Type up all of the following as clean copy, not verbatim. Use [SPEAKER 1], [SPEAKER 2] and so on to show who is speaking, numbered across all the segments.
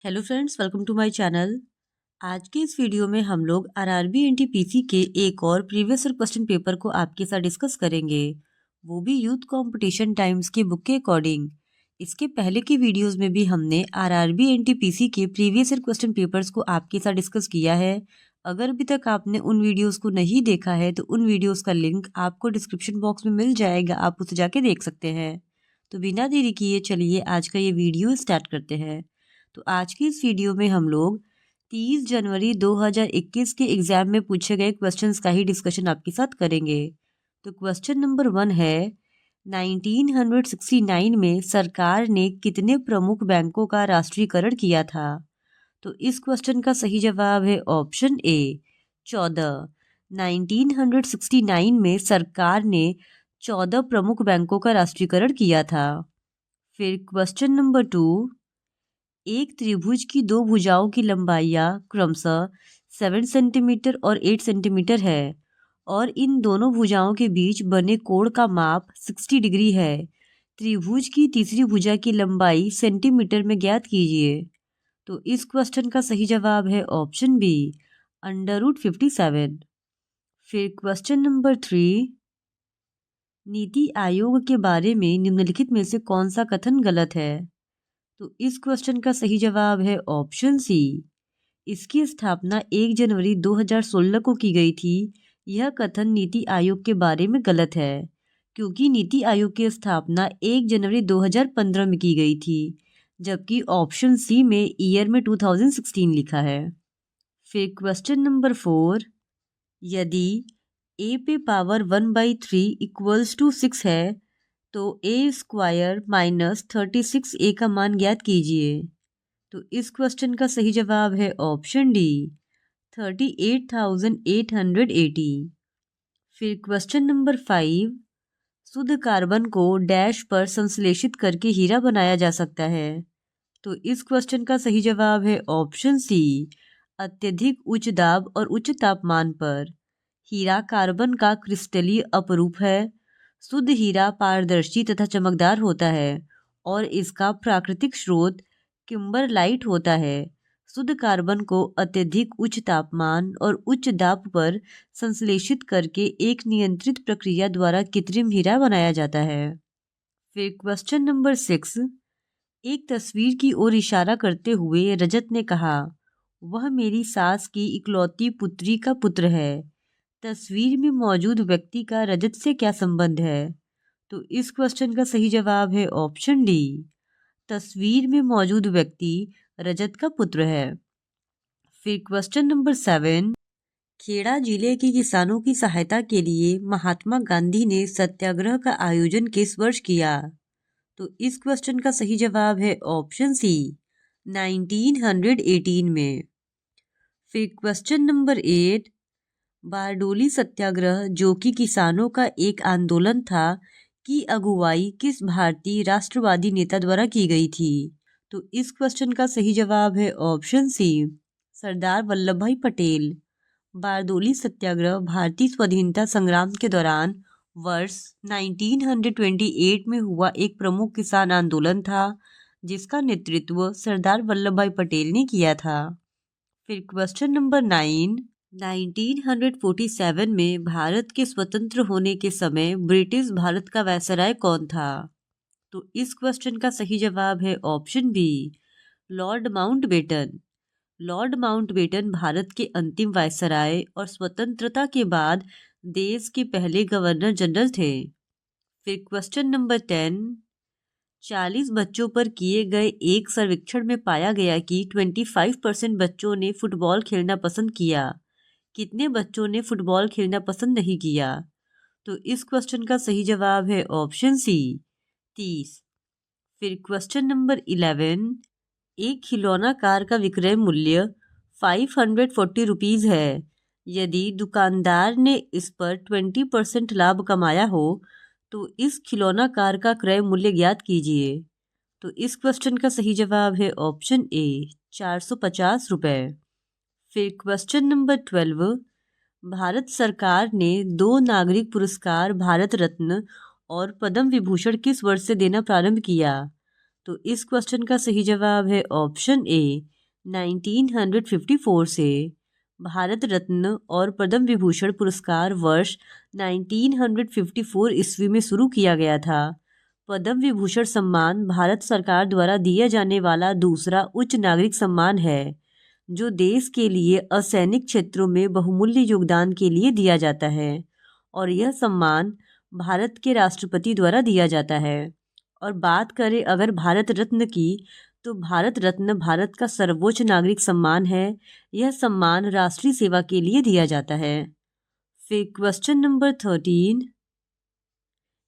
[SPEAKER 1] Hello friends, welcome to my channel. आज के इस वीडियो में हम लोग आरआरबी एनटीपीसी के एक और प्रीवियस ईयर क्वेश्चन पेपर को आपके साथ डिस्कस करेंगे, वो भी यूथ कंपटीशन टाइम्स के बुक के अकॉर्डिंग। इसके पहले के वीडियोस में भी हमने आरआरबी एनटीपीसी के प्रीवियस ईयर क्वेश्चन पेपर्स को आपके साथ डिस्कस किया है। अगर अभी तक आपने उन वीडियोस को नहीं देखा है तो उन वीडियोस का लिंक आपको डिस्क्रिप्शन बॉक्स में मिल जाएगा, आप उसे जाके देख सकते हैं। तो बिना देरी किए चलिए आज का ये वीडियो स्टार्ट करते हैं। तो आज की इस वीडियो में हम लोग 30 जनवरी 2021 के एग्जाम में पूछे गए क्वेश्चंस का ही डिस्कशन आपके साथ करेंगे। तो क्वेश्चन नंबर 1 है, 1969 में सरकार ने कितने प्रमुख बैंकों का राष्ट्रीयकरण किया था? तो इस क्वेश्चन का सही जवाब है ऑप्शन ए 14। 1969 में सरकार ने 14 प्रमुख बैंकों का राष्ट्रीयकरण किया था। फिर क्वेश्चन नंबर 2, एक त्रिभुज की दो भुजाओं की लंबाइयाँ क्रमशः 7 सेंटीमीटर और 8 सेंटीमीटर है और इन दोनों भुजाओं के बीच बने कोण का माप 60 डिग्री है। त्रिभुज की तीसरी भुजा की लंबाई सेंटीमीटर में ज्ञात कीजिए। तो इस क्वेश्चन का सही जवाब है ऑप्शन बी √57। फिर क्वेश्चन नंबर 3, नीति आयोग के बारे में निम्नलिखित में से कौन सा कथन गलत है? तो इस क्वेश्चन का सही जवाब है ऑप्शन सी, इसकी स्थापना 1 जनवरी 2016 को की गई थी। यह कथन नीति आयोग के बारे में गलत है क्योंकि नीति आयोग की स्थापना 1 जनवरी 2015 में की गई थी, जबकि ऑप्शन सी में ईयर में 2016 लिखा है। फिर क्वेश्चन नंबर 4, यदि a पे पावर 1/3 इक्वल्स टू 6 है तो a² माइनस 36a का मान ज्ञात कीजिए। तो इस क्वेश्चन का सही जवाब है ऑप्शन डी 38,880। फिर क्वेश्चन नंबर 5, शुद्ध कार्बन को डैश पर संश्लेषित करके हीरा बनाया जा सकता है। तो इस क्वेश्चन का सही जवाब है ऑप्शन सी, अत्यधिक उच्च दाब और उच्च तापमान पर। हीरा कार्बन का क्रिस्टलीय अपरूप है। शुद्ध हीरा पारदर्शी तथा चमकदार होता है और इसका प्राकृतिक स्रोत किम्बरलाइट होता है। शुद्ध कार्बन को अत्यधिक उच्च तापमान और उच्च दाब पर संश्लेषित करके एक नियंत्रित प्रक्रिया द्वारा कृत्रिम हीरा बनाया जाता है। फिर क्वेश्चन नंबर 6, एक तस्वीर की ओर इशारा करते हुए रजत ने कहा, वह मेरी सास की इकलौती पुत्री का पुत्र है। तस्वीर में मौजूद व्यक्ति का रजत से क्या संबंध है? तो इस क्वेश्चन का सही जवाब है ऑप्शन डी, तस्वीर में मौजूद व्यक्ति रजत का पुत्र है। फिर क्वेश्चन नंबर 7, खेड़ा जिले के किसानों की सहायता के लिए महात्मा गांधी ने सत्याग्रह का आयोजन किस वर्ष किया? तो इस क्वेश्चन का सही जवाब है ऑप्शन सी 1918 में। फिर क्वेश्चन नंबर 8, बारडोली सत्याग्रह जो कि किसानों का एक आंदोलन था की अगुवाई किस भारतीय राष्ट्रवादी नेता द्वारा की गई थी? तो इस क्वेश्चन का सही जवाब है ऑप्शन सी सरदार वल्लभ भाई पटेल। बारडोली सत्याग्रह भारतीय स्वाधीनता संग्राम के दौरान वर्ष 1928 में हुआ एक प्रमुख किसान आंदोलन था जिसका नेतृत्व सरदार वल्लभ भाई पटेल ने किया था। फिर क्वेश्चन नंबर 9, 1947 में भारत के स्वतंत्र होने के समय ब्रिटिश भारत का वायसराय कौन था? तो इस क्वेश्चन का सही जवाब है option B Lord Mountbatten. Lord Mountbatten Bharat के अंतिम वायसराय और स्वतंत्रता के बाद देश के पहले गवर्नर जनरल थे। फिर क्वेश्चन नंबर 10, 40 बच्चों पर किए गए एक सर्वेक्षण में पाया गया कि 25% बच्चों ने फुटबॉल खेलना पसंद किया। कितने बच्चों ने फुटबॉल खेलना पसंद नहीं किया? तो इस क्वेश्चन का सही जवाब है ऑप्शन सी 30। फिर क्वेश्चन नंबर 11, एक खिलौना कार का विक्रय मूल्य 540 रुपीज़ है। यदि दुकानदार ने इस पर 20% लाभ कमाया हो तो इस खिलौना कार का क्रय मूल्य ज्ञात कीजिए। तो इस क्वेश्चन का सही जवाब है ऑप्शन ए 450 रुपये। फिर क्वेश्चन नंबर 12, भारत सरकार ने 2 नागरिक पुरस्कार भारत रत्न और पद्म विभूषण किस वर्ष से देना प्रारंभ किया? तो इस क्वेश्चन का सही जवाब है ऑप्शन ए 1954 से। भारत रत्न और पद्म विभूषण पुरस्कार वर्ष 1954 ईस्वी में शुरू किया गया था। पद्म विभूषण सम्मान भारत सरकार द्वारा दिया जाने वाला दूसरा उच्च नागरिक सम्मान है, जो देश के लिए असैनिक क्षेत्रों में बहुमूल्य योगदान के लिए दिया जाता है, और यह सम्मान भारत के राष्ट्रपति द्वारा दिया जाता है। और बात करें अगर भारत रत्न की, तो भारत रत्न भारत का सर्वोच्च नागरिक सम्मान है। यह सम्मान राष्ट्रीय सेवा के लिए दिया जाता है। फिर क्वेश्चन नंबर 13,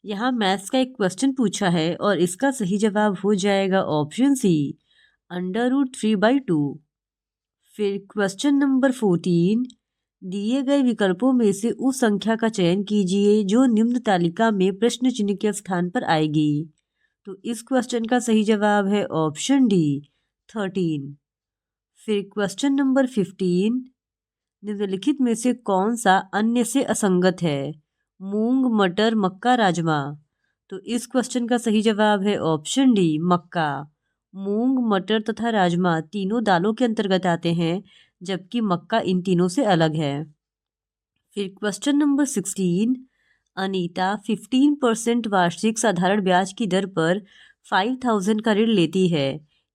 [SPEAKER 1] यहाँ मैथ्स का एक क्वेश्चन पूछा है और इसका सही जवाब हो जाएगा ऑप्शन सी, √3/2। फिर क्वेश्चन नंबर 14, दिए गए विकल्पों में से उस संख्या का चयन कीजिए जो निम्न तालिका में प्रश्न चिन्ह के स्थान पर आएगी। तो इस क्वेश्चन का सही जवाब है ऑप्शन डी, 13। फिर क्वेश्चन नंबर 15, निम्नलिखित में से कौन सा अन्य से असंगत है? मूंग, मटर, मक्का, राजमा। तो इस क्वेश्चन का सही जवाब है ऑप्शन डी, मक्का। मूंग, मटर तथा राजमा तीनों दालों के अंतर्गत आते हैं, जबकि मक्का इन तीनों से अलग है। फिर क्वेश्चन नंबर 16, अनीता 15% वार्षिक साधारण ब्याज की दर पर 5000 का ऋण लेती है।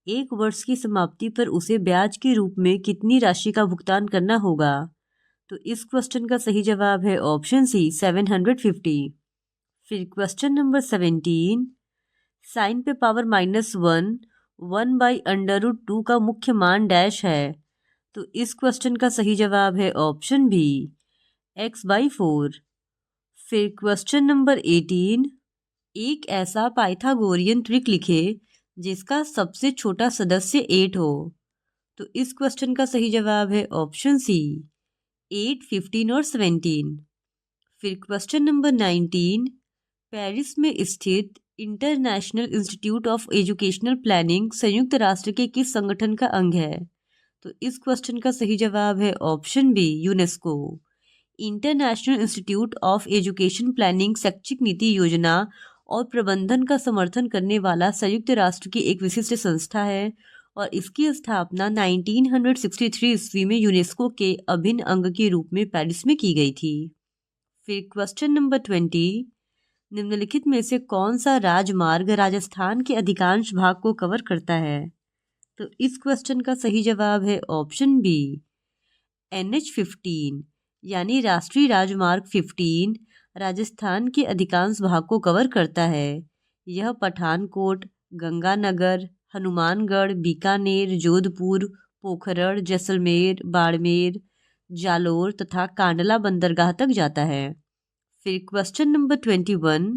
[SPEAKER 1] एक वर्ष की समाप्ति पर उसे ब्याज के रूप में कितनी राशि का भुगतान करना होगा? तो इस क्वेश्चन का सही जवाब है ऑप्शन सी, 750। फिर क्वेश्चन नंबर 17, साइन पे पावर -1 1/√2 का मुख्य मान डैश है। तो इस क्वेश्चन का सही जवाब है ऑप्शन बी, x/4। फिर क्वेश्चन नंबर 18, एक ऐसा पाइथागोरियन ट्रिक लिखे जिसका सबसे छोटा सदस्य 8 हो। तो इस क्वेश्चन का सही जवाब है ऑप्शन सी, 8, 15 और 17। फिर क्वेश्चन नंबर 19, पेरिस में स्थित international institute of educational planning संयुक्त राष्ट्र के किस संगठन का अंग है? तो इस क्वेश्चन का सही जवाब है option B, UNESCO. International institute of education planning शैक्षिक नीति, योजना और प्रबंधन का समर्थन करने वाला संयुक्त राष्ट्र की एक विशिष्ट संस्था है, और इसकी स्थापना 1963 ईस्वी में यूनेस्को के अभिन्न अंग के रूप में पेरिस में की गई थी। फिर क्वेश्चन नंबर 20, निम्नलिखित में से कौन सा राजमार्ग राजस्थान के अधिकांश भाग को कवर करता है? तो इस क्वेश्चन का सही जवाब है ऑप्शन बी, NH15 यानी राष्ट्रीय राजमार्ग 15 राजस्थान के अधिकांश भाग को कवर करता है। यह पठानकोट, गंगानगर, हनुमानगढ़, बीकानेर, जोधपुर, पोखरण, जैसलमेर, बाड़मेर, जालोर तथा कांडला बंदरगाह तक जाता है। फिर क्वेश्चन नंबर 21,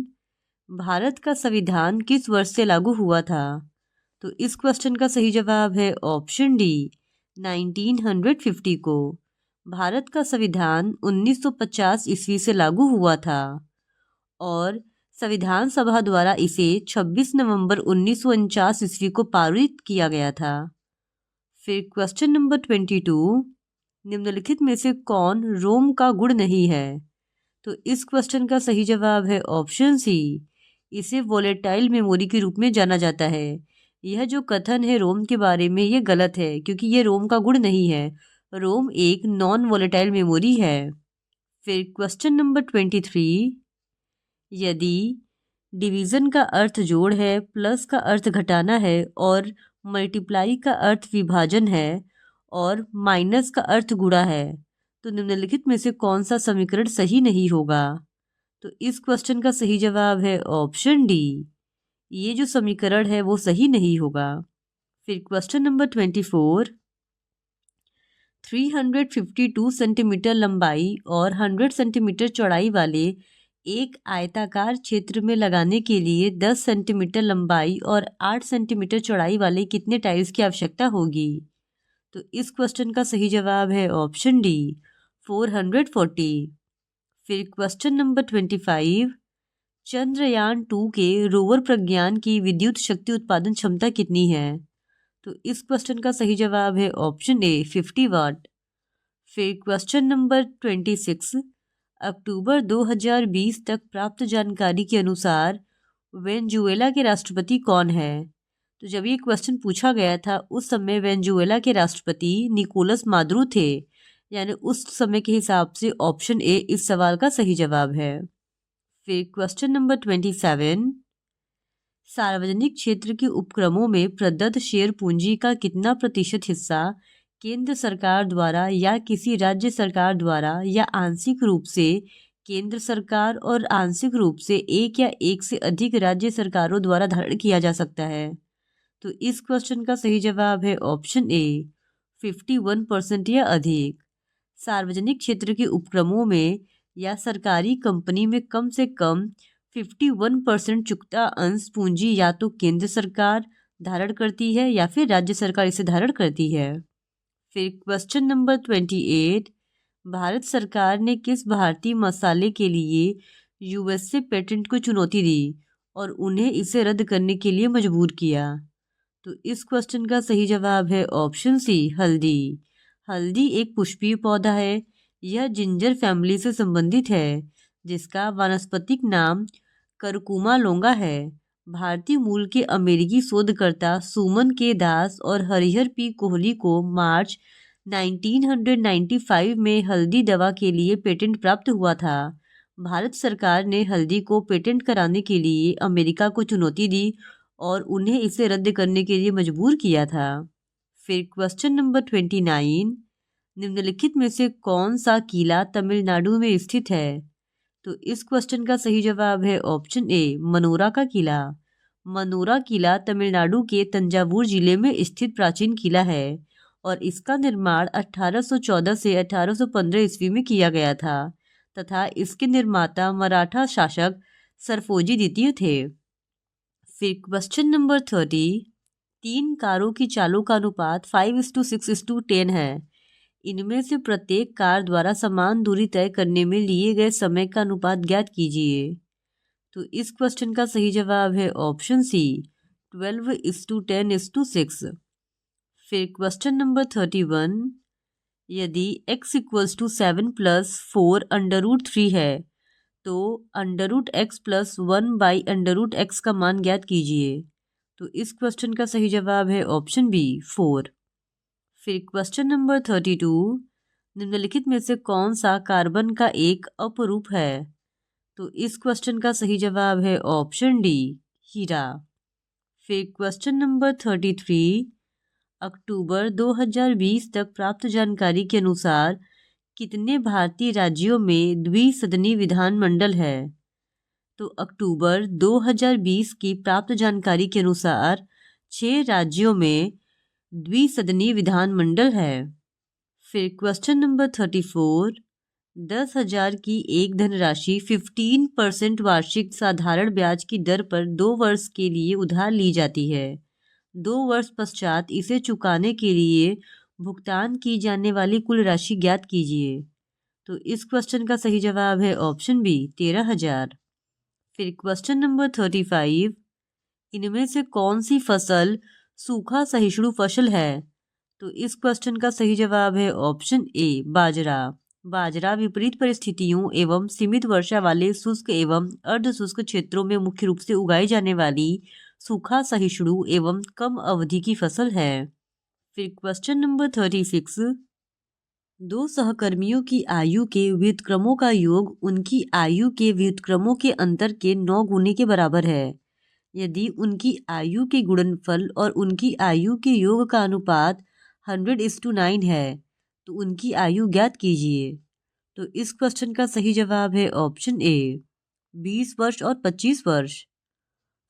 [SPEAKER 1] भारत का संविधान किस वर्ष से लागू हुआ था? तो इस क्वेश्चन का सही जवाब है ऑप्शन डी, 1950 को। भारत का संविधान 1950 ईस्वी से लागू हुआ था और संविधान सभा द्वारा इसे 26 नवंबर 1949 ईस्वी को पारित किया गया था। फिर क्वेश्चन नंबर 22, निम्नलिखित में से कौन रोम का गुण नहीं है? तो इस क्वेश्चन का सही जवाब है ऑप्शन सी, इसे वोलेटाइल मेमोरी के रूप में जाना जाता है। यह जो कथन है रोम के बारे में, ये गलत है, क्योंकि ये रोम का गुण नहीं है। रोम एक नॉन वोलेटाइल मेमोरी है। फिर क्वेश्चन नंबर 23, यदि डिवीजन का अर्थ जोड़ है, प्लस का अर्थ घटाना है और मल्टीप्लाई का अर्थ विभाजन है और माइनस का अर्थ गुणा है, तो निम्नलिखित में से कौन सा समीकरण सही नहीं होगा? तो इस क्वेश्चन का सही जवाब है ऑप्शन डी, ये जो समीकरण है वो सही नहीं होगा। फिर क्वेश्चन नंबर 24, 352 सेंटीमीटर लंबाई और 100 सेंटीमीटर चौड़ाई वाले एक आयताकार क्षेत्र में लगाने के लिए 10 सेंटीमीटर लंबाई और 8 सेंटीमीटर चौड़ाई वाले कितने टाइल्स की आवश्यकता होगी? तो इस क्वेश्चन का सही जवाब है ऑप्शन डी, 440। फिर क्वेश्चन नंबर 25, चंद्रयान 2 के रोवर प्रज्ञान की विद्युत शक्ति उत्पादन क्षमता कितनी है? तो इस क्वेश्चन का सही जवाब है ऑप्शन ए, 50 वाट। फिर क्वेश्चन नंबर 26, अक्टूबर 2020 तक प्राप्त जानकारी के अनुसार वेनेजुएला के राष्ट्रपति कौन है? तो जब ये क्वेश्चन पूछा गया था उस समय वेनेजुएला के राष्ट्रपति निकोलस मादुरो थे, यानी उस समय के हिसाब से ऑप्शन ए इस सवाल का सही जवाब है। फिर क्वेश्चन नंबर 27, सार्वजनिक क्षेत्र के उपक्रमों में प्रदत्त शेयर पूंजी का कितना प्रतिशत हिस्सा केंद्र सरकार द्वारा या किसी राज्य सरकार द्वारा या आंशिक रूप से केंद्र सरकार और आंशिक रूप से एक या एक से अधिक राज्य सरकारों द्वारा धारण किया जा सकता है? तो इस क्वेश्चन का सही जवाब है ऑप्शन ए 51% या अधिक। सार्वजनिक क्षेत्र के उपक्रमों में या सरकारी कंपनी में कम से कम 51% चुकता अंश पूंजी या तो केंद्र सरकार धारण करती है या फिर राज्य सरकार इसे धारण करती है। फिर क्वेश्चन नंबर 28, भारत सरकार ने किस भारतीय मसाले के लिए यूएस से पेटेंट को चुनौती दी और उन्हें इसे रद्द करने के लिए मजबूर किया? तो इस क्वेश्चन का सही जवाब है ऑप्शन सी हल्दी। हल्दी एक पुष्पीय पौधा है। यह जिंजर फैमिली से संबंधित है जिसका वानस्पतिक नाम करकुमा लोंगा है। भारतीय मूल के अमेरिकी शोधकर्ता सुमन के दास और हरिहर पी कोहली को मार्च 1995 में हल्दी दवा के लिए पेटेंट प्राप्त हुआ था। भारत सरकार ने हल्दी को पेटेंट कराने के लिए अमेरिका को चुनौती दी और उन्हें इसे रद्द करने के लिए मजबूर किया था। फिर क्वेश्चन नंबर 29, निम्नलिखित में से कौन सा किला तमिलनाडु में स्थित है? तो इस क्वेश्चन का सही जवाब है ऑप्शन ए मनोरा का किला। मनोरा किला तमिलनाडु के तंजावुर जिले में स्थित प्राचीन किला है और इसका निर्माण 1814 से 1815 ईस्वी में किया गया था तथा इसके निर्माता मराठा शासक सरफोजी द्वितीय थे। फिर क्वेश्चन नंबर 30, 3 कारों की चालों का अनुपात 5:6:10 है। इनमें से प्रत्येक कार द्वारा समान दूरी तय करने में लिए गए समय का अनुपात ज्ञात कीजिए। तो इस क्वेश्चन का सही जवाब है ऑप्शन सी 12:10:6। फिर क्वेश्चन नंबर 31, यदि x = 7 + 4 √3 है तो √x + 1/√x का मान ज्ञात कीजिए। तो इस क्वेश्चन का सही जवाब है ऑप्शन बी 4। फिर क्वेश्चन नंबर 32, निम्नलिखित में से कौन सा कार्बन का एक अपरूप है? तो इस क्वेश्चन का सही जवाब है ऑप्शन डी हीरा। फिर क्वेश्चन नंबर 33, अक्टूबर 2020 तक प्राप्त जानकारी के अनुसार कितने भारतीय राज्यों में द्विसदनी विधानमंडल है? तो अक्टूबर 2020 की प्राप्त जानकारी के अनुसार 6 राज्यों में द्विसदनी विधानमंडल है। फिर क्वेश्चन नंबर 34, 10,000 की एक धनराशि 15% वार्षिक साधारण ब्याज की दर पर 2 वर्ष के लिए उधार ली जाती है। 2 वर्ष पश्चात इसे चुकाने के लिए भुगतान की जाने वाली कुल राशि ज्ञात कीजिए। तो इस क्वेश्चन का सही जवाब है ऑप्शन बी 13,000। फिर क्वेश्चन नंबर 35, इनमें से कौन सी फसल सूखा सहिष्णु फसल है? तो इस क्वेश्चन का सही जवाब है ऑप्शन ए बाजरा। बाजरा विपरीत परिस्थितियों एवं सीमित वर्षा वाले शुष्क एवं अर्ध शुष्क क्षेत्रों में मुख्य रूप से उगाई जाने वाली सूखा सहिष्णु एवं कम अवधि की फसल है। फिर क्वेश्चन नंबर 36, 2 सहकर्मियों की आयु के व्युत्क्रमों का योग उनकी आयु के व्युत्क्रमों के अंतर के 9 गुने के बराबर है। यदि उनकी आयु के गुणनफल और उनकी आयु के योग का अनुपात 100:9 है तो उनकी आयु ज्ञात कीजिए। तो इस क्वेश्चन का सही जवाब है ऑप्शन ए 20 वर्ष और 25 वर्ष।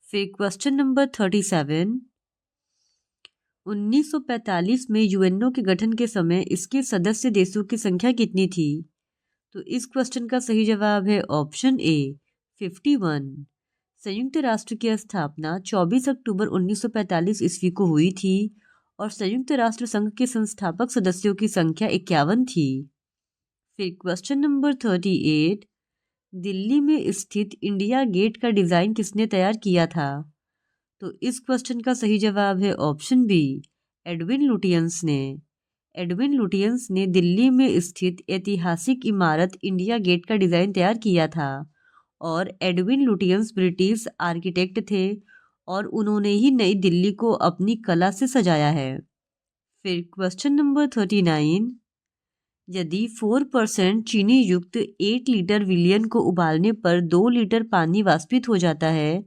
[SPEAKER 1] फिर क्वेश्चन नंबर 37, 1945 में यूएनओ के गठन के समय इसके सदस्य देशों की संख्या कितनी थी? तो इस क्वेश्चन का सही जवाब है ऑप्शन ए 51। संयुक्त राष्ट्र की स्थापना 24 अक्टूबर 1945 ईस्वी को हुई थी और संयुक्त राष्ट्र संघ के संस्थापक सदस्यों की संख्या 51 थी। फिर क्वेश्चन नंबर 38, दिल्ली में स्थित इंडिया गेट का डिज़ाइन किसने तैयार किया था? तो इस क्वेश्चन का सही जवाब है ऑप्शन बी एडविन लुटियंस ने। एडविन लुटियंस ने दिल्ली में स्थित ऐतिहासिक इमारत इंडिया गेट का डिज़ाइन तैयार किया था और एडविन लुटियंस ब्रिटिश आर्किटेक्ट थे और उन्होंने ही नई दिल्ली को अपनी कला से सजाया है। फिर क्वेश्चन नंबर 39, यदि 4% चीनी युक्त 8 लीटर विलयन को उबालने पर 2 लीटर पानी वाष्पित हो जाता है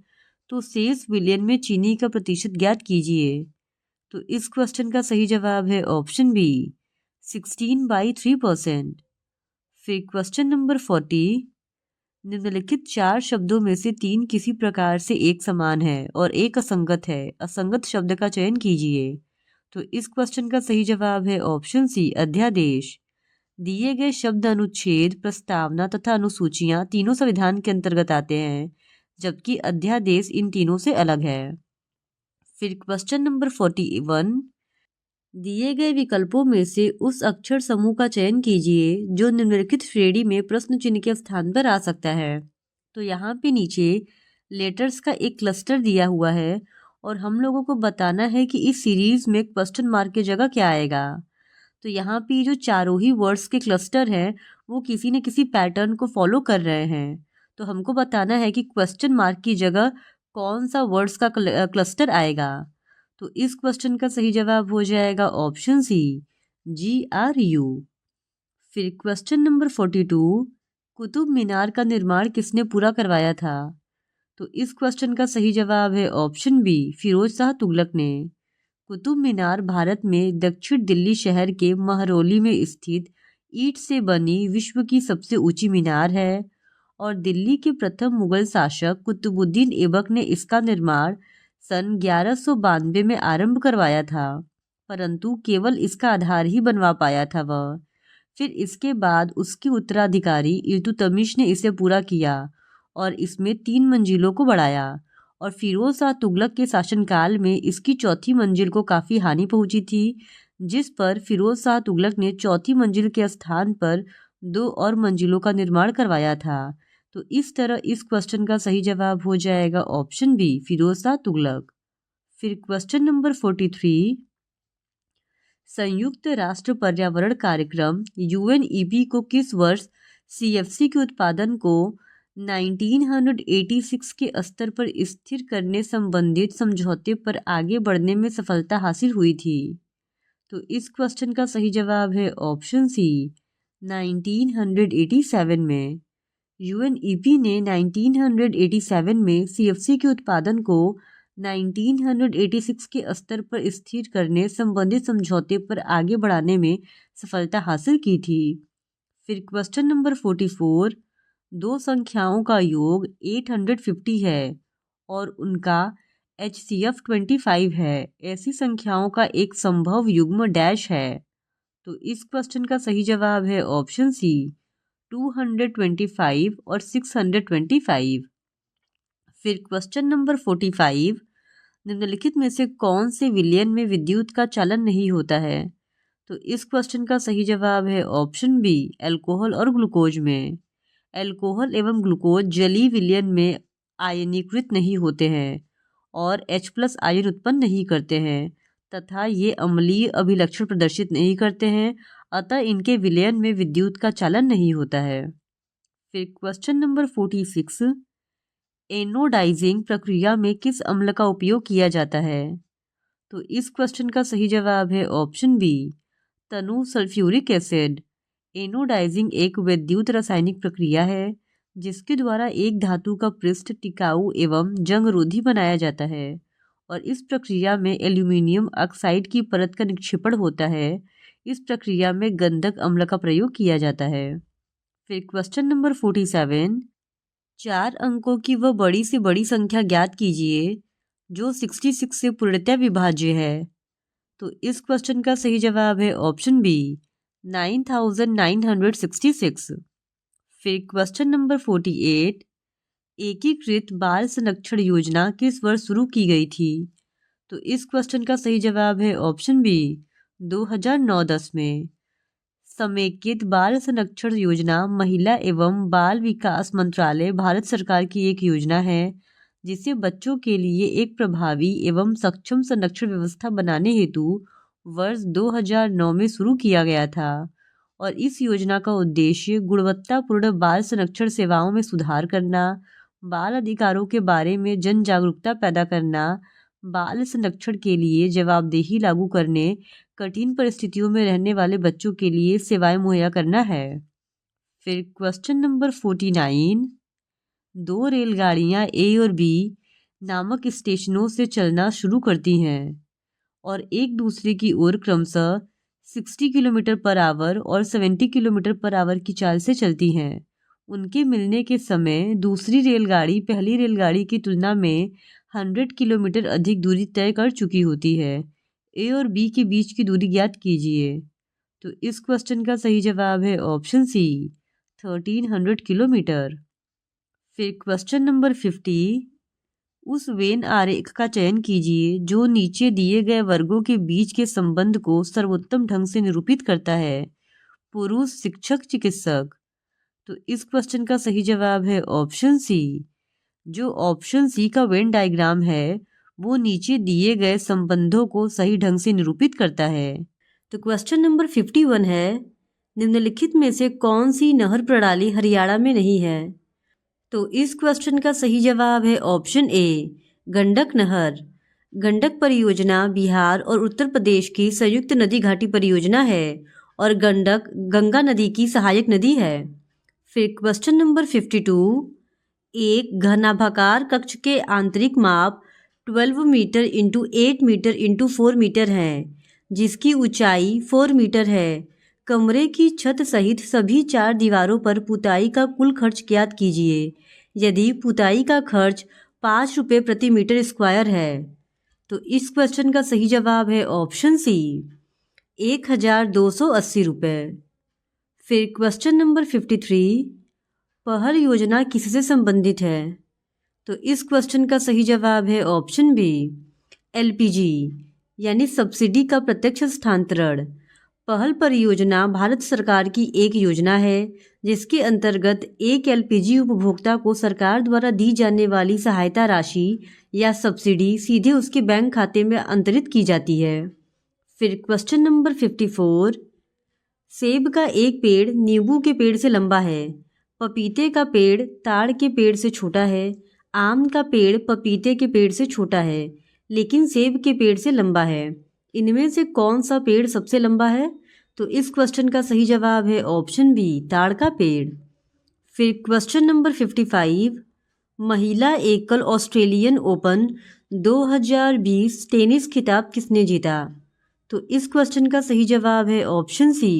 [SPEAKER 1] तो शेष विलयन में चीनी का प्रतिशत ज्ञात कीजिए। तो इस क्वेश्चन का सही जवाब है ऑप्शन बी 16/3%। फिर क्वेश्चन नंबर 40, निम्नलिखित 4 शब्दों में से 3 किसी प्रकार से एक समान है और एक असंगत है। असंगत शब्द का चयन कीजिए। तो इस क्वेश्चन का सही जवाब है ऑप्शन सी अध्यादेश। दिए गए शब्द अनुच्छेद, प्रस्तावना तथा अनुसूचियां तीनों संविधान के अंतर्गत आते हैं, जबकि अध्यादेश इन तीनों से अलग है। फिर क्वेश्चन नंबर 41, दिए गए विकल्पों में से उस अक्षर समूह का चयन कीजिए जो निम्नलिखित श्रेणी में प्रश्न चिन्ह के स्थान पर आ सकता है। तो यहाँ पे नीचे लेटर्स का एक क्लस्टर दिया हुआ है और हम लोगों को बताना है कि इस सीरीज में क्वेश्चन मार्क की जगह क्या आएगा। तो यहाँ पे जो चारों ही वर्ड्स के क्लस्टर हैं वो किसी न किसी पैटर्न को फॉलो कर रहे हैं। तो हमको बताना है कि क्वेश्चन मार्क की जगह कौन सा वर्ड्स का क्लस्टर आएगा। तो इस क्वेश्चन का सही जवाब हो जाएगा ऑप्शन सी GRU। फिर क्वेश्चन नंबर 42, कुतुब मीनार का निर्माण किसने पूरा करवाया था। तो इस क्वेश्चन का सही जवाब है ऑप्शन बी फिरोज शाह तुगलक ने। कुतुब मीनार भारत में दक्षिण दिल्ली शहर के महरौली में स्थित ईंट से बनी विश्व की सबसे ऊंची मीनार है और दिल्ली के प्रथम मुगल शासक कुतुबुद्दीन ऐबक ने इसका निर्माण सन 1192 में आरंभ करवाया था, परंतु केवल इसका आधार ही बनवा पाया था वह। फिर इसके बाद उसके उत्तराधिकारी इल्तुतमिश ने इसे पूरा किया और इसमें 3 मंजिलों को बढ़ाया और फिरोज शाह तुगलक के शासनकाल में इसकी चौथी मंजिल को काफ़ी हानि पहुंची थी, जिस पर फिरोज शाह तुगलक ने चौथी मंजिल के स्थान पर 2 और मंजिलों का निर्माण करवाया था। तो इस तरह इस क्वेश्चन का सही जवाब हो जाएगा ऑप्शन बी फिरोज शाह तुगलक। फिर क्वेश्चन नंबर 43, संयुक्त राष्ट्र पर्यावरण कार्यक्रम UNEP को किस वर्ष CFC के उत्पादन को 1986 के स्तर पर स्थिर करने संबंधित समझौते पर आगे बढ़ने में सफलता हासिल हुई थी। तो इस क्वेश्चन का सही जवाब है ऑप्शन सी 1987 में। UNEP ने 1987 में CFC के उत्पादन को 1986 के स्तर पर स्थिर करने संबंधित समझौते पर आगे बढ़ाने में सफलता हासिल की थी। फिर क्वेश्चन नंबर 44, दो संख्याओं का योग 850 है और उनका HCF 25 है। ऐसी संख्याओं का एक संभव युग्म डैश है। तो इस क्वेश्चन का सही जवाब है ऑप्शन सी 225 और 625। फिर क्वेश्चन नंबर 45, निम्नलिखित में से कौन से विलयन में विद्युत का चालन नहीं होता है। तो इस क्वेश्चन का सही जवाब है ऑप्शन बी अल्कोहल और ग्लूकोज में। अल्कोहल एवं ग्लूकोज जलीय विलयन में आयनीकृत नहीं होते हैं और H+ आयन उत्पन्न नहीं करते हैं तथा ये अम्लीय अभिलक्षण प्रदर्शित नहीं करते हैं, अतः इनके विलयन में विद्युत का चालन नहीं होता है। फिर क्वेश्चन नंबर 46, एनोडाइजिंग प्रक्रिया में किस अम्ल का उपयोग किया जाता है। तो इस क्वेश्चन का सही जवाब है ऑप्शन बी तनु सल्फ्यूरिक एसिड। एनोडाइजिंग एक विद्युत रासायनिक प्रक्रिया है जिसके द्वारा एक धातु का पृष्ठ टिकाऊ एवं जंगरोधी बनाया जाता है और इस प्रक्रिया में एल्यूमिनियम ऑक्साइड की परत का निक्षेपण होता है। इस प्रक्रिया में गंधक अम्ल का प्रयोग किया जाता है। फिर क्वेश्चन नंबर 47, 4 अंकों की वह बड़ी से बड़ी संख्या ज्ञात कीजिए जो 66 से पूर्णतः विभाज्य है। तो इस क्वेश्चन का सही जवाब है ऑप्शन बी 9966। फिर क्वेश्चन नंबर 48, एकीकृत बाल संरक्षण योजना किस वर्ष शुरू की गई थी। तो इस क्वेश्चन का सही जवाब है ऑप्शन बी 2009-10 में। समेकित बाल संरक्षण योजना महिला एवं बाल विकास मंत्रालय भारत सरकार की एक योजना है जिसे बच्चों के लिए एक प्रभावी एवं सक्षम संरक्षण व्यवस्था बनाने हेतु वर्ष 2009 में शुरू किया गया था और इस योजना का उद्देश्य गुणवत्तापूर्ण बाल संरक्षण सेवाओं में सुधार करना, बाल अधिकारों के बारे में जन जागरूकता पैदा करना, बाल संरक्षण के लिए जवाबदेही लागू करने, कठिन परिस्थितियों में रहने वाले बच्चों के लिए सेवाएं मुहैया करना है। फिर क्वेश्चन नंबर 49, दो रेलगाड़ियां ए और बी नामक स्टेशनों से चलना शुरू करती हैं और एक दूसरे की ओर क्रमशः 60 किलोमीटर पर आवर और 70 किलोमीटर पर आवर की चाल से चलती हैं। उनके मिलने के समय दूसरी रेलगाड़ी पहली रेलगाड़ी की तुलना में 100 किलोमीटर अधिक दूरी तय कर चुकी होती है। ए और बी के बीच की दूरी ज्ञात कीजिए। तो इस क्वेश्चन का सही जवाब है ऑप्शन सी, 1300 किलोमीटर। फिर क्वेश्चन नंबर 50, उस वेन आरेख का चयन कीजिए जो नीचे दिए गए वर्गों के बीच के संबंध को सर्वोत्तम ढंग से निरूपित करता है। पुरुष, शिक्षक, चिकित्सक। तो इस क्वेश्चन का सही जवाब है ऑप्शन सी। जो ऑप्शन सी का वेन डायग्राम है वो नीचे दिए गए संबंधों को सही ढंग से निरूपित करता है। तो क्वेश्चन नंबर 51 है, निम्नलिखित में से कौन सी नहर प्रणाली हरियाणा में नहीं है? तो इस क्वेश्चन का सही जवाब है ऑप्शन ए, गंडक नहर। गंडक परियोजना बिहार और उत्तर प्रदेश की संयुक्त नदी घाटी परियोजना है और गंडक गंगा नदी की सहायक नदी है। फिर क्वेश्चन नंबर 52, एक घनाभाकार कक्ष के आंतरिक माप 12 metre into 8 metre into 4 metre है जिसकी ऊंचाई 4 मीटर है। कमरे की छत सहित सभी 4 दीवारों पर पुताई का कुल खर्च ज्ञात कीजिए यदि पुताई का खर्च 5 रुपये प्रति मीटर स्क्वायर है। तो इस क्वेश्चन का सही जवाब है ऑप्शन सी, 1280 रुपये। फिर क्वेश्चन नंबर 53, पहल योजना किससे संबंधित है? तो इस क्वेश्चन का सही जवाब है ऑप्शन बी, एलपीजी यानी सब्सिडी का प्रत्यक्ष हस्तांतरण। पहल परियोजना भारत सरकार की एक योजना है जिसके अंतर्गत एक एलपीजी उपभोक्ता को सरकार द्वारा दी जाने वाली सहायता राशि या सब्सिडी सीधे उसके बैंक खाते में अंतरित की जाती है। फिर क्वेश्चन नंबर 54, सेब का एक पेड़ नींबू के पेड़ से लंबा है, पपीते का पेड़ ताड़ के पेड़ से छोटा है, आम का पेड़ पपीते के पेड़ से छोटा है लेकिन सेब के पेड़ से लंबा है। इनमें से कौन सा पेड़ सबसे लंबा है? तो इस क्वेश्चन का सही जवाब है ऑप्शन बी, ताड़ का पेड़। फिर क्वेश्चन नंबर 55, महिला एकल ऑस्ट्रेलियन ओपन 2020 टेनिस खिताब किसने जीता? तो इस क्वेश्चन का सही जवाब है ऑप्शन सी,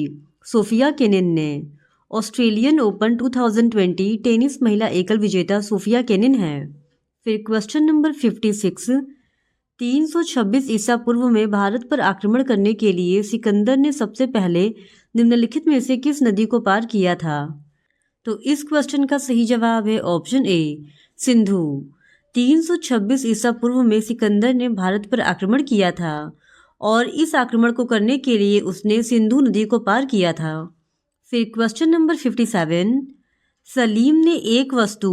[SPEAKER 1] सोफिया केनिन ने। ऑस्ट्रेलियन ओपन 2020 टेनिस महिला एकल विजेता सोफिया केनिन है। फिर क्वेश्चन नंबर 56, 326 ईसा पूर्व में भारत पर आक्रमण करने के लिए सिकंदर ने सबसे पहले निम्नलिखित में से किस नदी को पार किया था? तो इस क्वेश्चन का सही जवाब है ऑप्शन ए, सिंधु। 326 ईसा पूर्व में सिकंदर ने भारत पर आक्रमण किया था और इस आक्रमण को करने के लिए उसने सिंधु नदी को पार किया था। फिर क्वेश्चन नंबर 57, सलीम ने एक वस्तु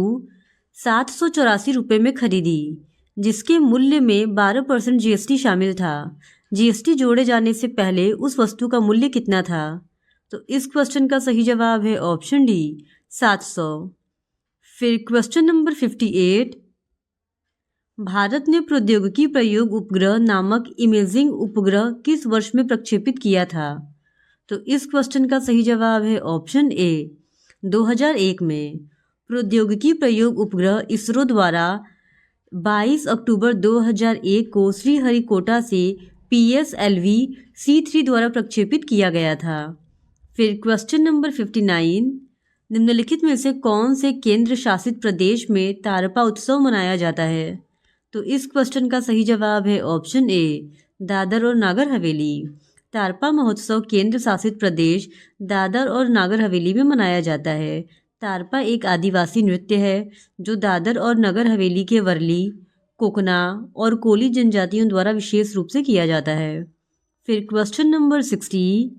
[SPEAKER 1] 784 रुपये में खरीदी जिसके मूल्य में 12% जीएसटी शामिल था। जीएसटी जोड़े जाने से पहले उस वस्तु का मूल्य कितना था? तो इस क्वेश्चन का सही जवाब है ऑप्शन डी, 700। फिर क्वेश्चन नंबर 58, भारत ने प्रौद्योगिकी प्रयोग उपग्रह नामक इमेजिंग उपग्रह किस वर्ष में प्रक्षेपित किया था? तो इस क्वेश्चन का सही जवाब है ऑप्शन ए, 2001 में। प्रौद्योगिकी प्रयोग उपग्रह इसरो द्वारा 22 अक्टूबर 2001 को श्रीहरिकोटा से PSLV C3 द्वारा प्रक्षेपित किया गया था। फिर क्वेश्चन नंबर 59, निम्नलिखित में से कौन से केंद्र शासित प्रदेश में तारपा उत्सव मनाया जाता है? तो इस क्वेश्चन का सही जवाब है ऑप्शन ए, दादर और नागर हवेली। तारपा महोत्सव केंद्र शासित प्रदेश दादर और नागर हवेली में मनाया जाता है। तारपा एक आदिवासी नृत्य है जो दादर और नगर हवेली के वर्ली, कोकना और कोली जनजातियों द्वारा विशेष रूप से किया जाता है। फिर क्वेश्चन नंबर 60,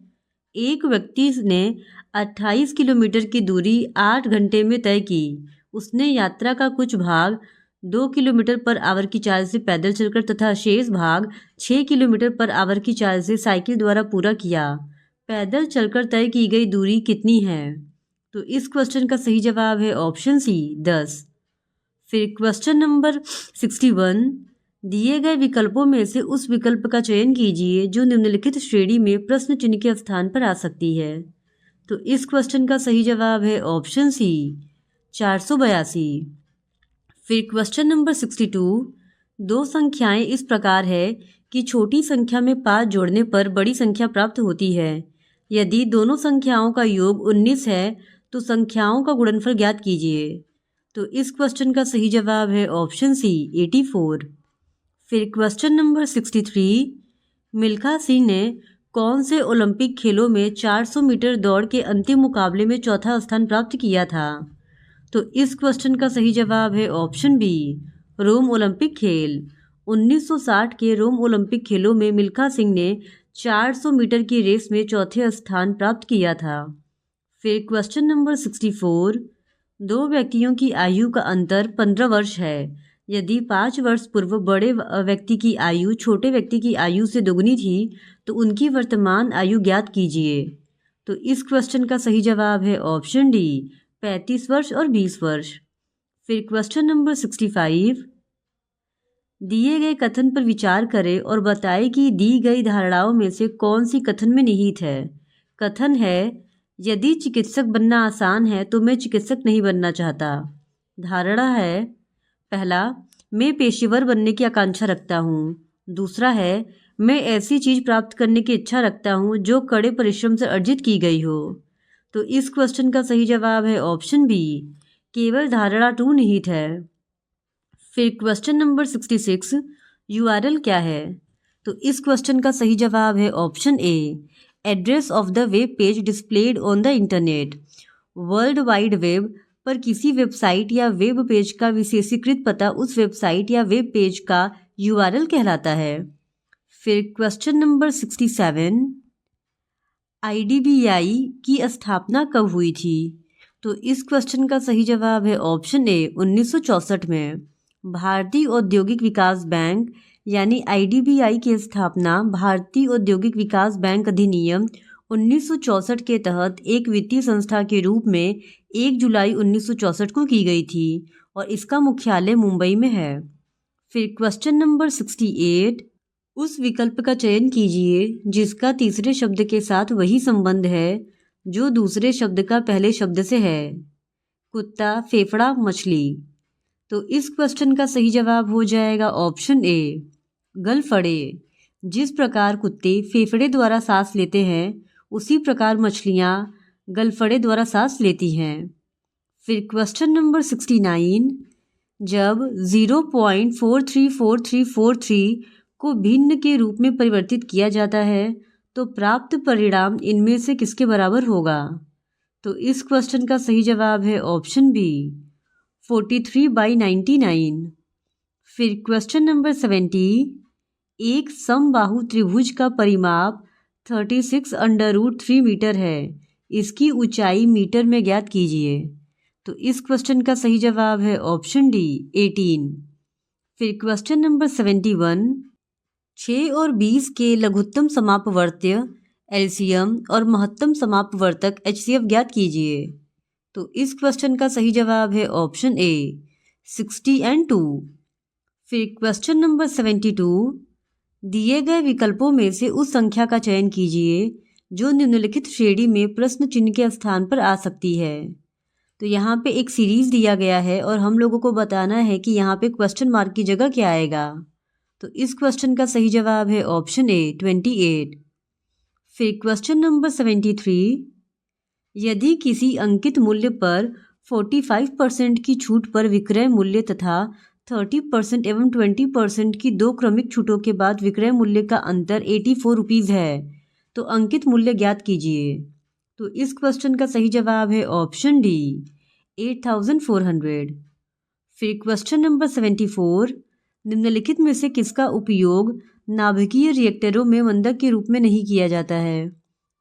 [SPEAKER 1] एक व्यक्ति ने 28 किलोमीटर की दूरी 8 घंटे में तय की। उसने यात्रा का कुछ भाग 2 किलोमीटर पर आवर की चाल से पैदल चलकर तथा शेष भाग 6 किलोमीटर पर आवर की चाल से साइकिल द्वारा पूरा किया। पैदल चलकर तय की गई दूरी कितनी है? तो इस क्वेश्चन का सही जवाब है ऑप्शन सी, 10। फिर क्वेश्चन नंबर 61, दिए गए विकल्पों में से उस विकल्प का चयन कीजिए जो निम्नलिखित श्रेणी में प्रश्न चिन्ह के स्थान पर आ सकती है। तो इस क्वेश्चन का सही जवाब है ऑप्शन सी 482। फिर क्वेश्चन नंबर 62, दो संख्याएं इस प्रकार है कि छोटी संख्या में 5 जोड़ने पर बड़ी संख्या प्राप्त होती है। यदि दोनों संख्याओं का योग 19 है तो संख्याओं का गुणनफल ज्ञात कीजिए। तो इस क्वेश्चन का सही जवाब है ऑप्शन सी 84। फिर क्वेश्चन नंबर 63, मिल्खा सिंह ने कौन से ओलंपिक खेलों में 400 मीटर दौड़ के अंतिम मुकाबले में चौथा स्थान प्राप्त किया था? तो इस क्वेश्चन का सही जवाब है ऑप्शन बी रोम ओलंपिक खेल। 1960 के रोम ओलंपिक खेलों में मिल्खा सिंह ने 400 मीटर की रेस में चौथे स्थान प्राप्त किया था। फिर क्वेश्चन नंबर 64, दो व्यक्तियों की आयु का अंतर 15 वर्ष है। यदि 5 वर्ष पूर्व बड़े व्यक्ति की आयु छोटे व्यक्ति की आयु से दोगुनी थी तो उनकी वर्तमान आयु ज्ञात कीजिए। तो इस क्वेश्चन का सही जवाब है ऑप्शन डी 35 वर्ष और 20 वर्ष। फिर क्वेश्चन नंबर 65, दिए गए कथन पर विचार करें और बताएं कि दी गई धारणाओं में से कौन सी कथन में निहित है। कथन है, यदि चिकित्सक बनना आसान है तो मैं चिकित्सक नहीं बनना चाहता। धारणा है, पहला, मैं पेशेवर बनने की आकांक्षा रखता हूँ। दूसरा है, मैं ऐसी चीज़ प्राप्त करने की इच्छा रखता हूँ जो कड़े परिश्रम से अर्जित की गई हो। तो इस क्वेश्चन का सही जवाब है ऑप्शन बी केवल धारणा 2 निहित है। फिर क्वेश्चन नंबर 66, यूआरएल क्या है? तो इस क्वेश्चन का सही जवाब है option A address of the web page displayed on the internet. World wide web पर किसी वेबसाइट या वेब पेज का विशेषीकृत पता उस वेबसाइट या वेब पेज का यूआरएल कहलाता है। फिर क्वेश्चन नंबर 67, आईडीबीआई की स्थापना कब हुई थी? तो इस क्वेश्चन का सही जवाब है ऑप्शन ए 1964 में। भारतीय औद्योगिक विकास बैंक यानी आईडीबीआई की स्थापना भारतीय औद्योगिक विकास बैंक अधिनियम 1964 के तहत एक वित्तीय संस्था के रूप में 1 जुलाई 1964 को की गई थी और इसका मुख्यालय मुंबई में है। फिर क्वेश्चन नंबर 68, उस विकल्प का चयन कीजिए जिसका तीसरे शब्द के साथ वही संबंध है जो दूसरे शब्द का पहले शब्द से है। कुत्ता, फेफड़ा, मछली। तो इस क्वेश्चन का सही जवाब हो जाएगा ऑप्शन ए गलफड़े। जिस प्रकार कुत्ते फेफड़े द्वारा सांस लेते हैं उसी प्रकार मछलियाँ गलफड़े द्वारा सांस लेती हैं। फिर क्वेश्चन नंबर 69, जब 0.434343 को भिन्न के रूप में परिवर्तित किया जाता है तो प्राप्त परिणाम इनमें से किसके बराबर होगा? तो इस क्वेश्चन का सही जवाब है ऑप्शन बी 43/99। फिर क्वेश्चन नंबर 70, एक समबाहु त्रिभुज का परिमाप 36√3 मीटर है। इसकी ऊंचाई मीटर में ज्ञात कीजिए। तो इस क्वेश्चन का सही जवाब है ऑप्शन डी 18। फिर क्वेश्चन नंबर 71, 6 और 20 के लघुत्तम समापवर्त्य एलसीएम और महत्तम समापवर्तक एचसीएफ ज्ञात कीजिए। तो इस क्वेश्चन का सही जवाब है ऑप्शन ए 60 और 2। फिर क्वेश्चन नंबर 72, दिए गए विकल्पों में से उस संख्या का चयन कीजिए जो निम्नलिखित श्रेणी में प्रश्न चिन्ह के स्थान पर आ सकती है। तो यहाँ पे एक सीरीज दिया गया है और हम लोगों को बताना है कि यहाँ पे क्वेश्चन मार्क की जगह क्या आएगा। तो इस क्वेश्चन का सही जवाब है ऑप्शन ए 28। फिर क्वेश्चन नंबर 73, यदि किसी अंकित मूल्य पर 45% की छूट पर विक्रय मूल्य तथा 30% एवं 20% की दो क्रमिक छूटों के बाद विक्रय मूल्य का अंतर 84 रुपीज़ है तो अंकित मूल्य ज्ञात कीजिए। तो इस क्वेश्चन का सही जवाब है ऑप्शन डी 8400। फिर क्वेश्चन नंबर 74, निम्नलिखित में से किसका उपयोग नाभिकीय रिएक्टरों में मंदक के रूप में नहीं किया जाता है?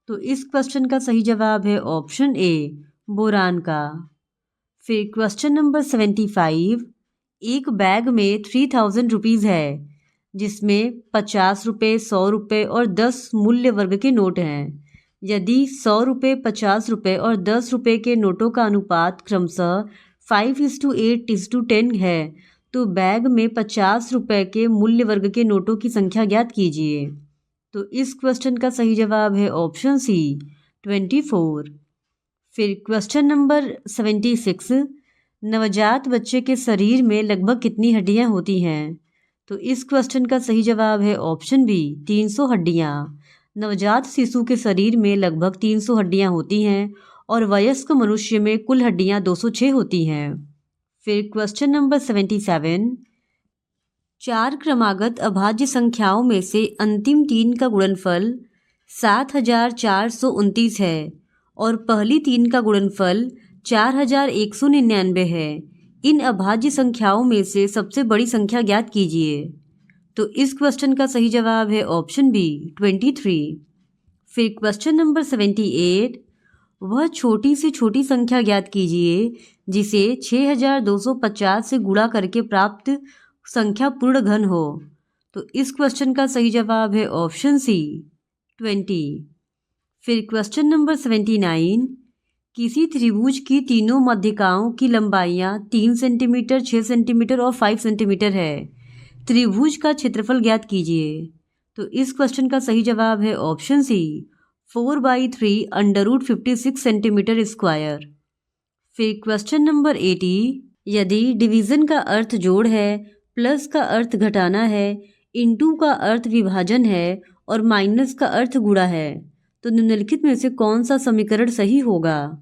[SPEAKER 1] तो इस क्वेश्चन का सही जवाब है ऑप्शन ए बोरान का। फिर क्वेश्चन नंबर 75, एक बैग में 3000 रुपीज़ है जिसमें 50 रुपये, 100 रुपये और 10 मूल्य वर्ग के नोट हैं। यदि 100 रुपये, 50 रुपये और 10 रुपये के नोटों का अनुपात क्रमशः 5:8:10 है तो बैग में 50 रुपये के मूल्य वर्ग के नोटों की संख्या ज्ञात कीजिए। तो इस क्वेश्चन का सही जवाब है ऑप्शन सी 24। फिर क्वेश्चन नंबर 76, नवजात बच्चे के शरीर में लगभग कितनी हड्डियां होती हैं? तो इस क्वेश्चन का सही जवाब है ऑप्शन बी 300 हड्डियां। नवजात शिशु के शरीर में लगभग 300 हड्डियां होती हैं और वयस्क मनुष्य में कुल हड्डियां 206 होती हैं। फिर क्वेश्चन नंबर 77, 4 क्रमागत अभाज्य संख्याओं में से अंतिम 3 का गुणनफल 7429 है और पहली 3 का गुणनफल 4199 है। इन अभाज्य संख्याओं में से सबसे बड़ी संख्या ज्ञात कीजिए। तो इस क्वेश्चन का सही जवाब है ऑप्शन बी 23। फिर क्वेश्चन नंबर 78, वह छोटी से छोटी संख्या ज्ञात कीजिए जिसे 6250 से गुणा करके प्राप्त संख्या पूर्ण घन हो। तो इस क्वेश्चन का सही जवाब है ऑप्शन सी 20। फिर क्वेश्चन नंबर 79, किसी त्रिभुज की तीनों मध्यिकाओं की लंबाइयाँ 3 सेंटीमीटर, 6 सेंटीमीटर और 5 सेंटीमीटर है। त्रिभुज का क्षेत्रफल ज्ञात कीजिए। तो इस क्वेश्चन का सही जवाब है ऑप्शन सी 4/3 √56 सेंटीमीटर स्क्वायर। फिर क्वेश्चन नंबर 80, यदि डिवीज़न का अर्थ जोड़ है, प्लस का अर्थ घटाना है, इनटू का अर्थ विभाजन है और माइनस का अर्थ गुणा है तो निम्नलिखित में से कौन सा समीकरण सही होगा?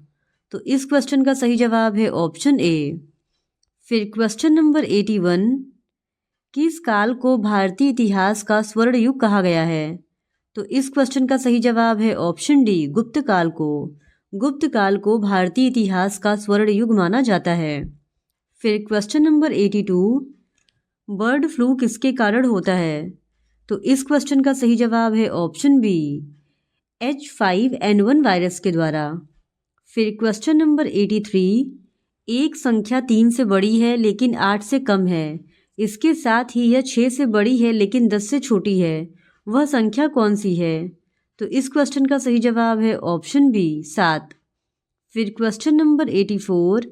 [SPEAKER 1] तो इस क्वेश्चन का सही जवाब है ऑप्शन ए। फिर क्वेश्चन नंबर 81, किस काल को भारतीय इतिहास का स्वर्ण युग कहा गया है? तो इस क्वेश्चन का सही जवाब है ऑप्शन डी गुप्त काल को। गुप्त काल को भारतीय इतिहास का स्वर्ण युग माना जाता है। फिर क्वेश्चन नंबर 82, बर्ड फ्लू किसके कारण होता है? तो इस क्वेश्चन का सही जवाब है ऑप्शन बी H5N1 वायरस के द्वारा। फिर क्वेश्चन नंबर 83, एक संख्या 3 से बड़ी है लेकिन 8 से कम है, इसके साथ ही यह 6 से बड़ी है लेकिन 10 से छोटी है, वह संख्या कौन सी है? तो इस क्वेश्चन का सही जवाब है ऑप्शन बी 7। फिर क्वेश्चन नंबर 84,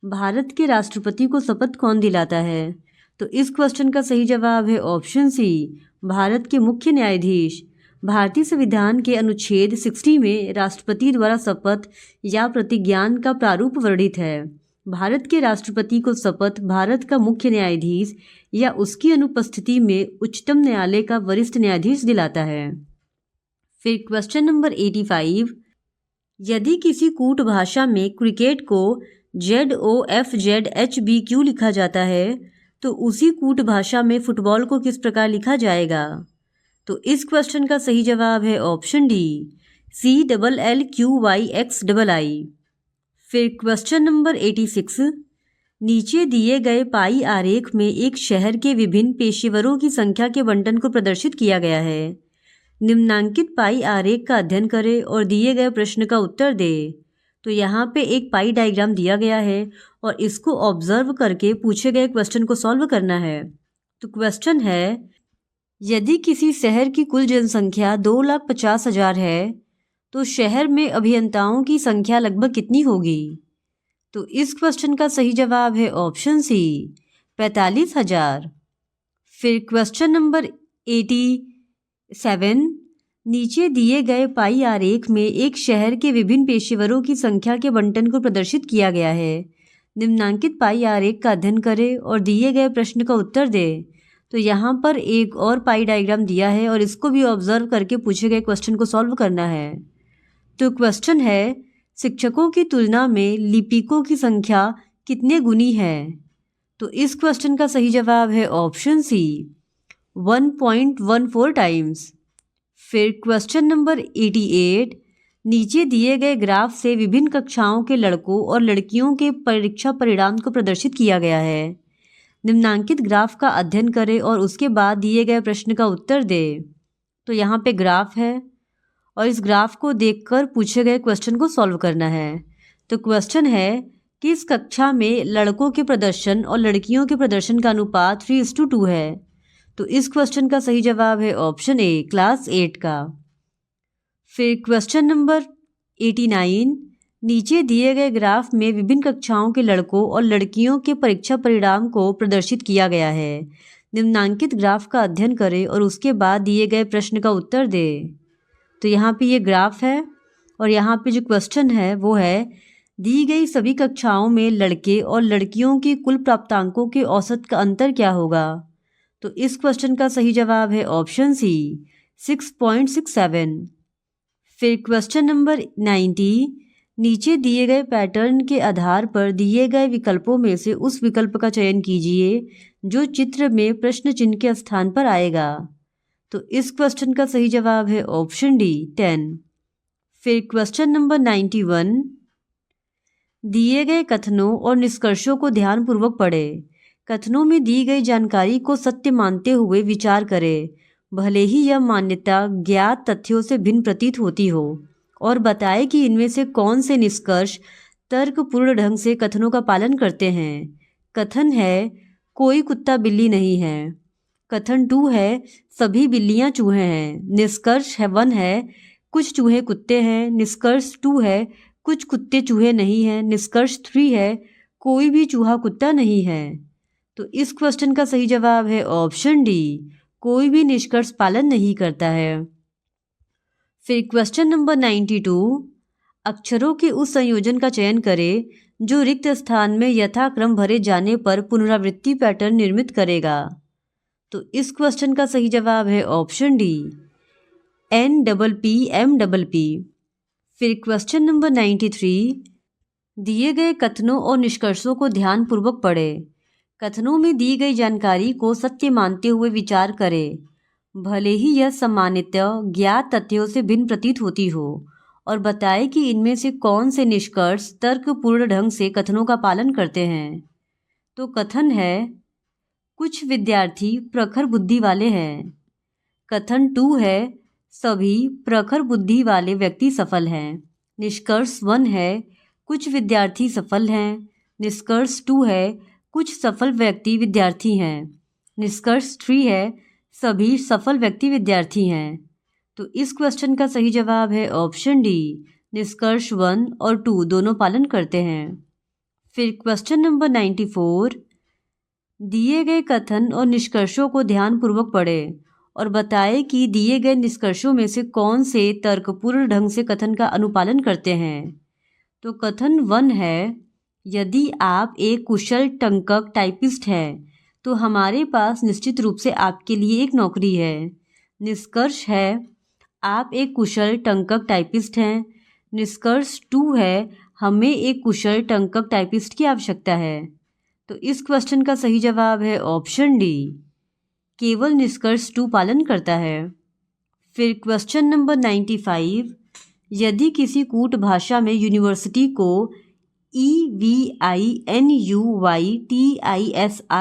[SPEAKER 1] भारत के राष्ट्रपति को शपथ कौन दिलाता है? तो इस क्वेश्चन का सही जवाब है ऑप्शन सी भारत के मुख्य न्यायाधीश। भारतीय संविधान के अनुच्छेद 60 में राष्ट्रपति द्वारा शपथ या प्रतिज्ञान का प्रारूप वर्णित है। भारत के राष्ट्रपति को शपथ भारत का मुख्य न्यायाधीश या उसकी अनुपस्थिति में उच्चतम न्यायालय का वरिष्ठ न्यायाधीश दिलाता है। फिर क्वेश्चन नंबर 85, यदि किसी कूट भाषा में क्रिकेट को ZOFZHBQ लिखा जाता है तो उसी कूट भाषा में फुटबॉल को किस प्रकार लिखा जाएगा? तो इस क्वेश्चन का सही जवाब है ऑप्शन डी CLLQYXII। फिर क्वेश्चन नंबर 86, नीचे दिए गए पाई आरेख में एक शहर के विभिन्न पेशेवरों की संख्या के बंटन को प्रदर्शित किया गया है। निम्नांकित पाई आरेख का अध्ययन करें और दिए गए प्रश्न का उत्तर दें। तो यहाँ पे एक पाई डायग्राम दिया गया है और इसको ऑब्जर्व करके पूछे गए क्वेश्चन को सॉल्व करना है। तो क्वेश्चन है, यदि किसी शहर की कुल जनसंख्या 2,50,000 है तो शहर में अभियंताओं की संख्या लगभग कितनी होगी? तो इस क्वेश्चन का सही जवाब है ऑप्शन सी 45,000। फिर क्वेश्चन नंबर 87, नीचे दिए गए पाई आरेख में एक शहर के विभिन्न पेशेवरों की संख्या के बंटन को प्रदर्शित किया गया है। निम्नांकित पाई आरेख का अध्ययन करें और दिए गए प्रश्न का उत्तर दें। तो यहाँ पर एक और पाई डायग्राम दिया है और इसको भी ऑब्जर्व करके पूछे गए क्वेश्चन को सॉल्व करना है। तो क्वेश्चन है, शिक्षकों की तुलना में लिपिकों की संख्या कितने गुनी है? तो इस क्वेश्चन का सही जवाब है ऑप्शन सी 1.14 टाइम्स। फिर क्वेश्चन नंबर 88, नीचे दिए गए ग्राफ से विभिन्न कक्षाओं के लड़कों और लड़कियों के परीक्षा परिणाम को प्रदर्शित किया गया है। निम्नांकित ग्राफ का अध्ययन करें और उसके बाद दिए गए प्रश्न का उत्तर दें। तो यहाँ पे ग्राफ है और इस ग्राफ को देखकर पूछे गए क्वेश्चन को सॉल्व करना है। तो क्वेश्चन है, किस कक्षा में लड़कों के प्रदर्शन और लड़कियों के प्रदर्शन का अनुपात 3:2 है? तो इस क्वेश्चन का सही जवाब है ऑप्शन ए क्लास 8 का। फिर क्वेश्चन नंबर 89, नीचे दिए गए ग्राफ में विभिन्न कक्षाओं के लड़कों और लड़कियों के परीक्षा परिणाम को प्रदर्शित किया गया है। निम्नांकित ग्राफ का अध्ययन करें और उसके बाद दिए गए प्रश्न का उत्तर दें। तो यहाँ पे ये ग्राफ है और यहाँ पे जो क्वेश्चन है वो है, दी गई सभी कक्षाओं में लड़के और लड़कियों के कुल प्राप्तांकों के औसत का अंतर क्या होगा। तो इस क्वेश्चन का सही जवाब है ऑप्शन सी 6.67। फिर क्वेश्चन नंबर 90, नीचे दिए गए पैटर्न के आधार पर दिए गए विकल्पों में से उस विकल्प का चयन कीजिए जो चित्र में प्रश्न चिन्ह के स्थान पर आएगा। तो इस क्वेश्चन का सही जवाब है ऑप्शन डी 10। फिर क्वेश्चन नंबर 91, दिए गए कथनों और निष्कर्षों को ध्यानपूर्वक पढ़ें। कथनों में दी गई जानकारी को सत्य मानते हुए विचार करें, भले ही यह मान्यता ज्ञात तथ्यों से भिन्न प्रतीत होती हो, और बताएं कि इनमें से कौन से निष्कर्ष तर्कपूर्ण ढंग से कथनों का पालन करते हैं। कथन है, कोई कुत्ता बिल्ली नहीं है। कथन 2 है, सभी बिल्लियां चूहे हैं। निष्कर्ष है 1 है, कुछ चूहे कुत्ते हैं। निष्कर्ष 2 है, कुछ कुत्ते चूहे नहीं हैं। निष्कर्ष 3 है, कोई भी चूहा कुत्ता नहीं है। तो इस क्वेश्चन का सही जवाब है ऑप्शन डी, कोई भी निष्कर्ष पालन नहीं करता है। फिर क्वेश्चन नंबर 92, अक्षरों के उस संयोजन का चयन करें जो रिक्त स्थान में यथाक्रम भरे जाने पर पुनरावृत्ति पैटर्न निर्मित करेगा। तो इस क्वेश्चन का सही जवाब है ऑप्शन डी, NPPMPP। फिर क्वेश्चन नंबर 93, दिए गए कथनों और निष्कर्षों को ध्यानपूर्वक पढ़ें। कथनों में दी गई जानकारी को सत्य मानते हुए विचार करें, भले ही यह सामान्यतः ज्ञात तथ्यों से भिन्न प्रतीत होती हो, और बताएं कि इनमें से कौन से निष्कर्ष तर्कपूर्ण ढंग से कथनों का पालन करते हैं। तो कथन है, कुछ विद्यार्थी प्रखर बुद्धि वाले हैं। कथन 2 है, सभी प्रखर बुद्धि वाले व्यक्ति सफल हैं। निष्कर्ष 1 है, कुछ विद्यार्थी सफल हैं। निष्कर्ष 2 है, कुछ सफल व्यक्ति विद्यार्थी हैं। निष्कर्ष 3 है, सभी सफल व्यक्ति विद्यार्थी हैं। तो इस क्वेश्चन का सही जवाब है ऑप्शन डी, निष्कर्ष 1 और 2 दोनों पालन करते हैं। फिर क्वेश्चन नंबर 94, दिए गए कथन और निष्कर्षों को ध्यानपूर्वक पढ़ें और बताएं कि दिए गए निष्कर्षों में से कौन से तर्कपूर्ण ढंग से कथन का अनुपालन करते हैं। तो कथन 1 है, यदि आप एक कुशल टंकक टाइपिस्ट हैं तो हमारे पास निश्चित रूप से आपके लिए एक नौकरी है। निष्कर्ष है, आप एक कुशल टंकक टाइपिस्ट हैं। निष्कर्ष 2 है, हमें एक कुशल टंकक टाइपिस्ट की आवश्यकता है। तो इस क्वेश्चन का सही जवाब है ऑप्शन डी, केवल निष्कर्ष 2 पालन करता है। फिर क्वेश्चन नंबर 95, यदि किसी कूट भाषा में यूनिवर्सिटी को EVINUYTISR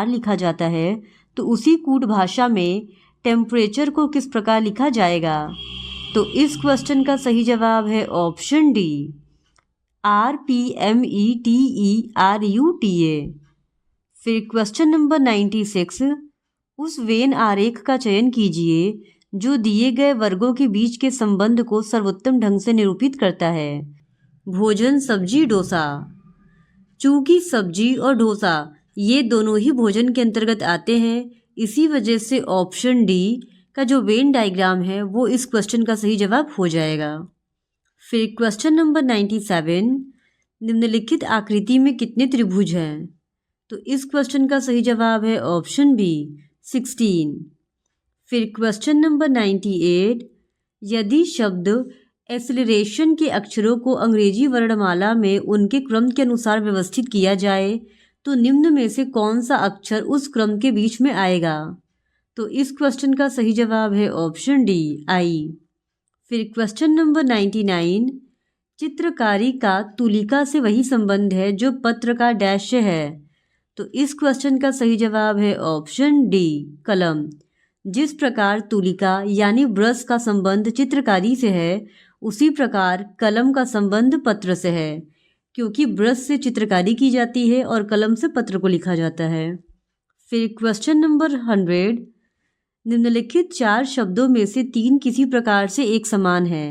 [SPEAKER 1] लिखा जाता है तो उसी कूट भाषा में टेम्परेचर को किस प्रकार लिखा जाएगा। तो इस क्वेश्चन का सही जवाब है ऑप्शन डी, RPMETERUTA। फिर क्वेश्चन नंबर 96, उस वेन आरेख का चयन कीजिए जो दिए गए वर्गों के बीच के संबंध को सर्वोत्तम ढंग से निरूपित करता है। भोजन, सब्जी, डोसा। चूंकि सब्जी और डोसा ये दोनों ही भोजन के अंतर्गत आते हैं, इसी वजह से ऑप्शन डी का जो वेन डायग्राम है वो इस क्वेश्चन का सही जवाब हो जाएगा। फिर क्वेश्चन नंबर 97, निम्नलिखित आकृति में कितने त्रिभुज हैं। तो इस क्वेश्चन का सही जवाब है ऑप्शन बी 16। फिर क्वेश्चन नंबर 98, यदि शब्द एक्सेलरेशन के अक्षरों को अंग्रेजी वर्णमाला में उनके क्रम के अनुसार व्यवस्थित किया जाए तो निम्न में से कौन सा अक्षर उस क्रम के बीच में आएगा। तो इस क्वेश्चन का सही जवाब है ऑप्शन डी आई। फिर क्वेश्चन नंबर 99, चित्रकारी का तुलिका से वही संबंध है जो पत्र का डैश से है। तो इस क्वेश्चन का सही जवाब है ऑप्शन डी कलम। जिस प्रकार तुलिका यानी ब्रश का संबंध चित्रकारी से है, उसी प्रकार कलम का संबंध पत्र से है, क्योंकि ब्रश से चित्रकारी की जाती है और कलम से पत्र को लिखा जाता है। फिर क्वेश्चन नंबर 100, निम्नलिखित 4 शब्दों में से 3 किसी प्रकार से एक समान है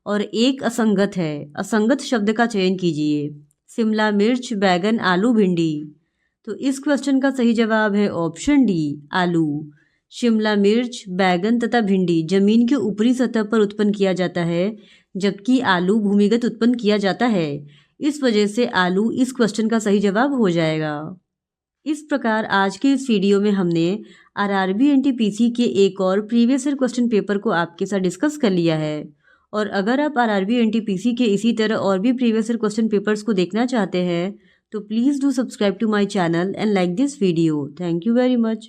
[SPEAKER 1] और एक असंगत है। असंगत शब्द का चयन कीजिए। शिमला मिर्च, बैगन, आलू, भिंडी। तो इस क्वेश्चन का सही जवाब है ऑप्शन डी, आलू। शिमला मिर्च, बैगन तथा भिंडी जमीन के ऊपरी सतह पर उत्पन्न किया जाता है, जबकि आलू भूमिगत उत्पन्न किया जाता है। इस वजह से आलू इस क्वेश्चन का सही जवाब हो जाएगा। इस प्रकार आज के इस वीडियो में हमने आरआरबी एनटीपीसी के एक और प्रीवियस ईयर क्वेश्चन पेपर को आपके साथ डिस्कस कर लिया है। और अगर आप आरआरबी एनटीपीसी के इसी तरह और भी प्रीवियस ईयर क्वेश्चन पेपर्स को देखना चाहते हैं तो please do subscribe to my channel and like this video. Thank you very much.